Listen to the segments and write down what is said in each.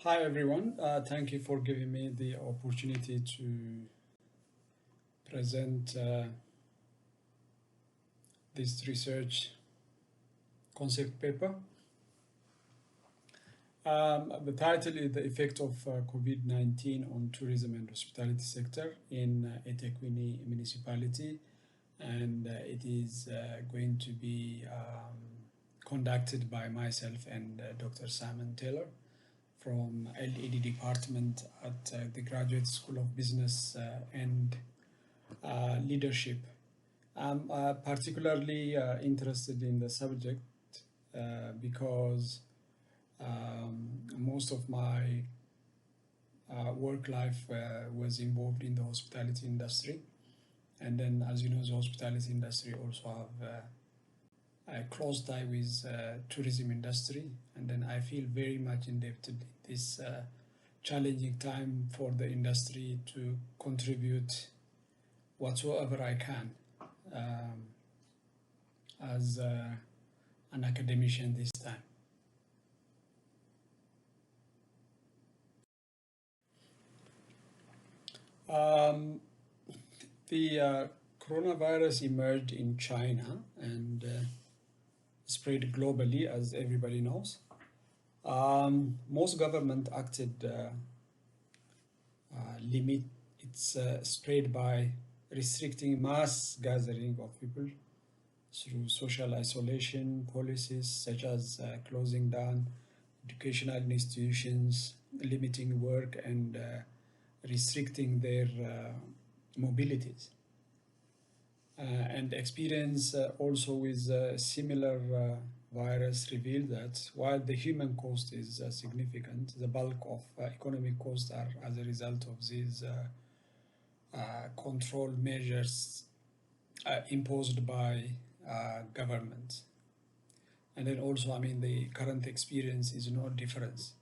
Hi everyone, thank you for giving me the opportunity to present this research concept paper. The title is The Effect of COVID-19 on Tourism and Hospitality Sector in eThekwini Municipality, and it is going to be conducted by myself and Dr. Simon Taylor from LED department at the Graduate School of Business and Leadership. I'm particularly interested in the subject because most of my work life was involved in the hospitality industry. And then, as you know, the hospitality industry also have a close tie with tourism industry. And then I feel very much indebted in this challenging time for the industry to contribute whatsoever I can as an academician this time. Um, the coronavirus emerged in China and spread globally, as everybody knows. Most government acted limit its spread by restricting mass gathering of people through social isolation policies such as closing down educational institutions, limiting work, and restricting their mobilities. And experience also with similar virus revealed that while the human cost is significant, the bulk of economic costs are as a result of these control measures imposed by government. And then also, I mean, the current experience is no difference.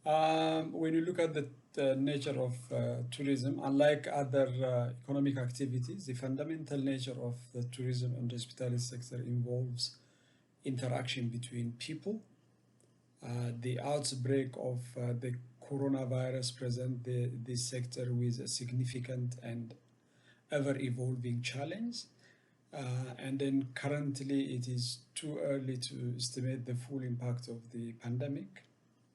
When you look at the nature of tourism, unlike other economic activities, the fundamental nature of the tourism and hospitality sector involves interaction between people. The outbreak of the coronavirus present this sector with a significant and ever-evolving challenge. And then currently it is too early to estimate the full impact of the pandemic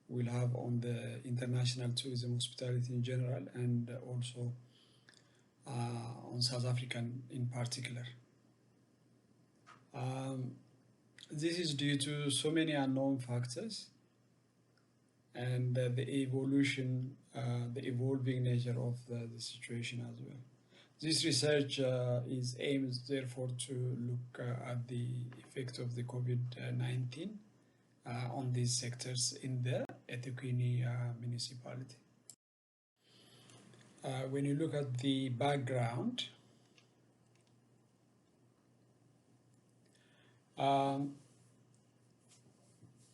will have on the international tourism hospitality in general and also on South African in particular. This is due to so many unknown factors and the evolving nature of the situation as well. This research is aimed therefore to look at the effect of the COVID-19 on these sectors in the eThekwini municipality. When you look at the background,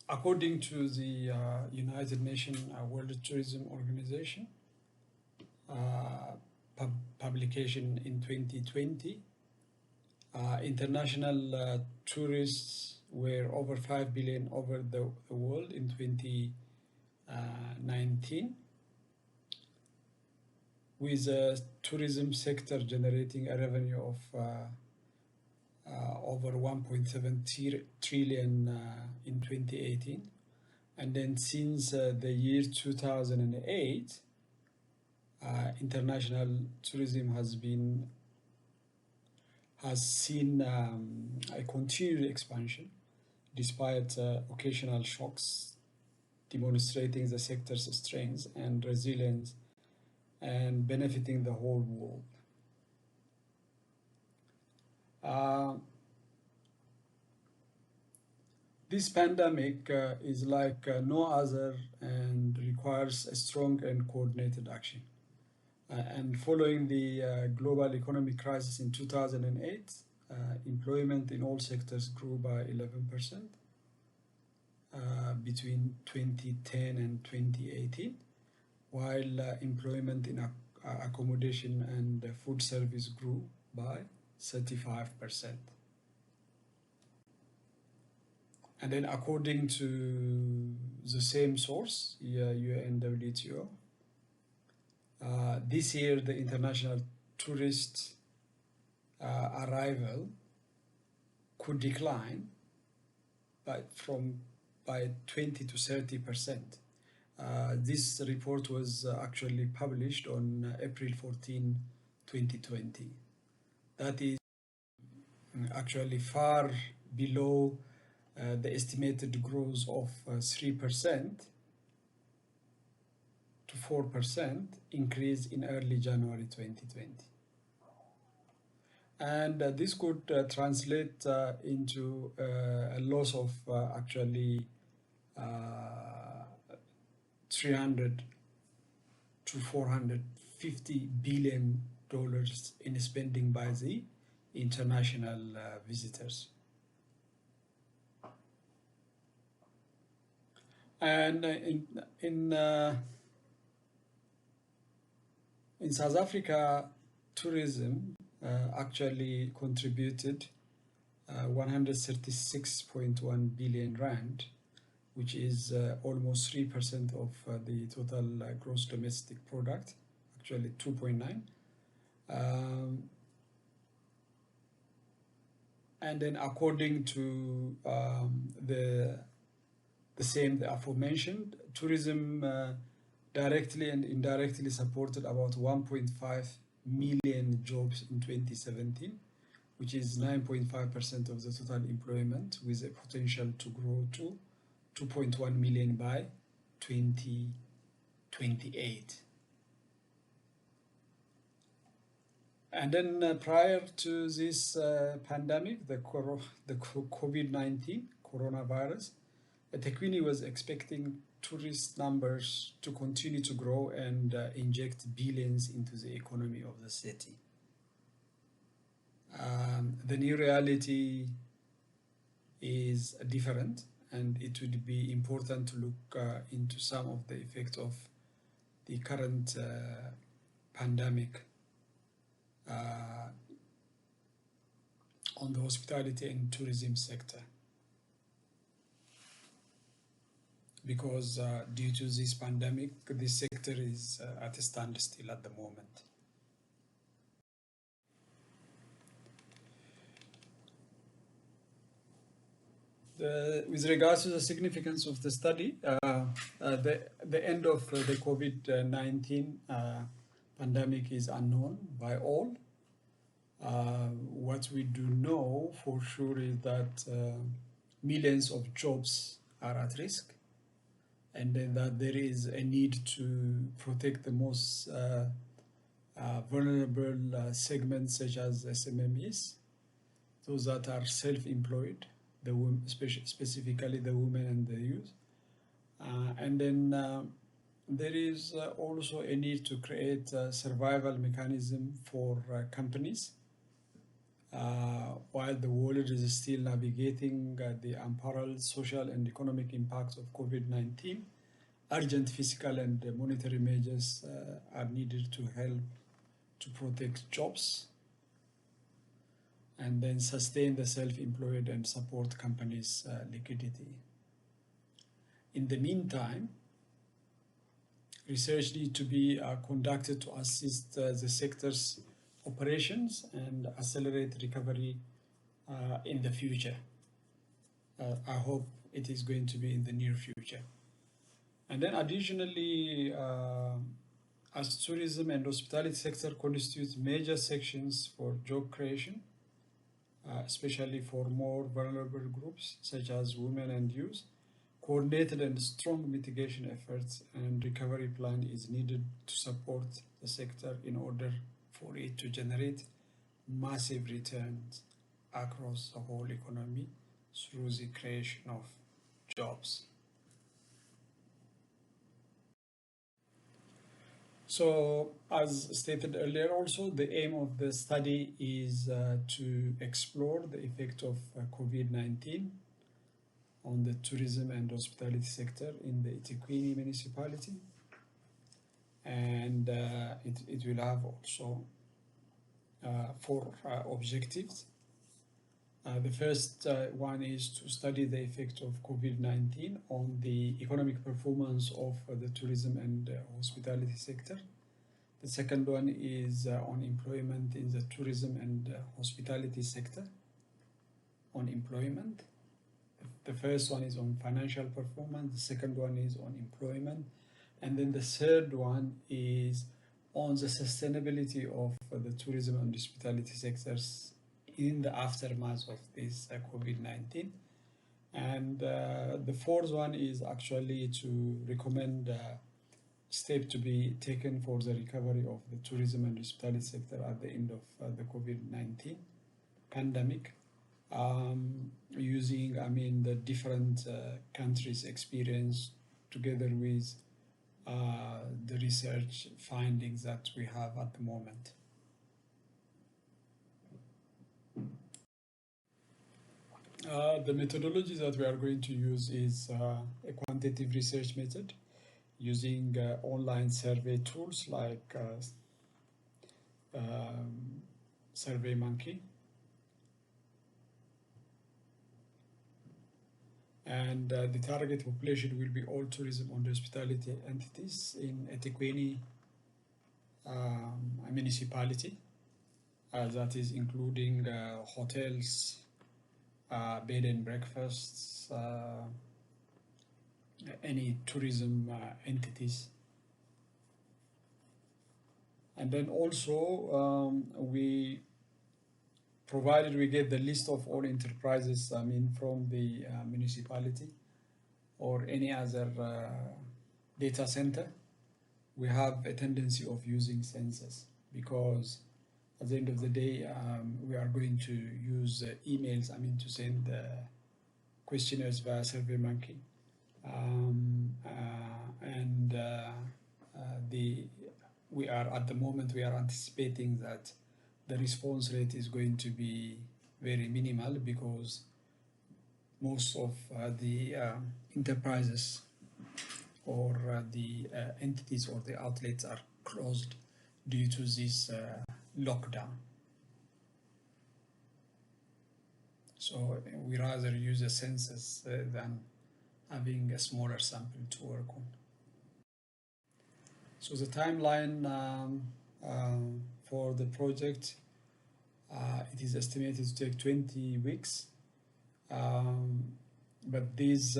according to the United Nations World Tourism Organization publication in 2020, international tourists were over 5 billion over the world in 2019, with the tourism sector generating a revenue of over 1.7 trillion in 2018. And then since the year 2008, international tourism has seen a continued expansion despite occasional shocks, demonstrating the sector's strength and resilience and benefiting the whole world. This pandemic is like no other and requires a strong and coordinated action. And following the global economic crisis in 2008, employment in all sectors grew by 11% between 2010 and 2018, while employment in accommodation and food service grew by 35%. And then according to the same source, UNWTO, this year the international tourist arrival could decline by 20 to 30%. This report was actually published on April 14, 2020. That is actually far below the estimated growth of 3% to 4% increase in early January 2020. And this could translate into a loss of actually 300 to 450 billion dollars in spending by the international visitors. And in South Africa, tourism actually contributed 136.1 billion rand, which is almost 3% of the total gross domestic product, actually 2.9. And then according to the aforementioned, tourism directly and indirectly supported about 1.5 million jobs in 2017, which is 9.5% of the total employment, with a potential to grow to 2.1 million by 2028. And then prior to this pandemic, the COVID-19 coronavirus, eThekwini was expecting tourist numbers to continue to grow and inject billions into the economy of the city. The new reality is different, and it would be important to look into some of the effects of the current pandemic on the hospitality and tourism sector. Because due to this pandemic, this sector is at a standstill at the moment. With regards to the significance of the study, the end of the COVID-19 pandemic is unknown by all. What we do know for sure is that millions of jobs are at risk, and then that there is a need to protect the most vulnerable segments, such as SMMEs, those that are self-employed, specifically the women and the youth. And then there is also a need to create a survival mechanism for companies while the world is still navigating the unparalleled social and economic impacts of COVID-19. Urgent fiscal and monetary measures are needed to help to protect jobs and then sustain the self-employed and support companies' liquidity. In the meantime, research needs to be conducted to assist the sector's operations and accelerate recovery in the future. I hope it is going to be in the near future. And then additionally, as tourism and hospitality sector constitute major sections for job creation, especially for more vulnerable groups such as women and youth, coordinated and strong mitigation efforts and recovery plan is needed to support the sector in order for it to generate massive returns across the whole economy through the creation of jobs. So, as stated earlier also, the aim of the study is to explore the effect of COVID-19 on the tourism and hospitality sector in the eThekwini municipality. And it will have also 4 objectives. The first one is to study the effect of COVID-19 on the economic performance of the tourism and hospitality sector. The second one is on employment in the tourism and hospitality sector, on employment. The first one is on financial performance, the second one is on employment, and then the third one is on the sustainability of the tourism and hospitality sectors in the aftermath of this COVID-19. And the fourth one is actually to recommend steps to be taken for the recovery of the tourism and hospitality sector at the end of the COVID-19 pandemic, using, the different countries' experience together with the research findings that we have at the moment. The methodology that we are going to use is a quantitative research method using online survey tools like SurveyMonkey. And the target population will be all tourism and hospitality entities in eThekwini municipality, that is including hotels, bed and breakfasts, any tourism entities. And then also provided we get the list of all enterprises, from the municipality or any other data center, we have a tendency of using census, because at the end of the day, we are going to use emails, to send questionnaires via SurveyMonkey. We are at the moment, we are anticipating that the response rate is going to be very minimal, because most of the enterprises or the entities or the outlets are closed due to this lockdown. So we rather use a census than having a smaller sample to work on. So the timeline for the project, it is estimated to take 20 weeks, but these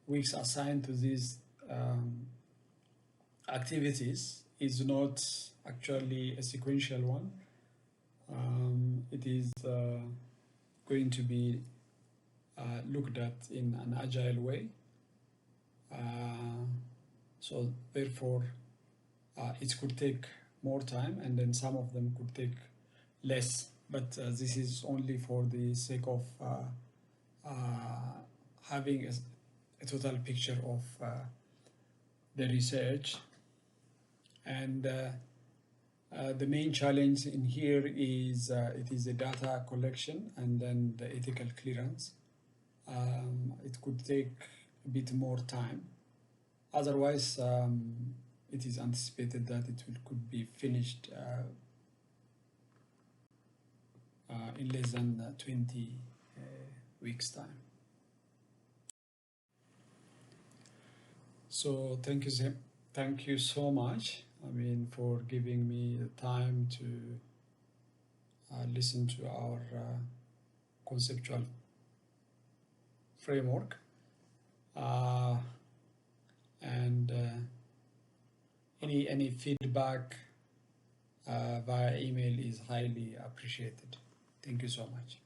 weeks assigned to these activities is not actually a sequential one. It is going to be looked at in an agile way. So therefore, it could take more time, and then some of them could take less. But this is only for the sake of having a total picture of the research. And the main challenge in here is it is a data collection and then the ethical clearance. It could take a bit more time. Otherwise, it is anticipated that could be finished in less than 20 weeks' time. So thank you so much. For giving me the time to listen to our conceptual framework. And any feedback via email is highly appreciated. Thank you so much.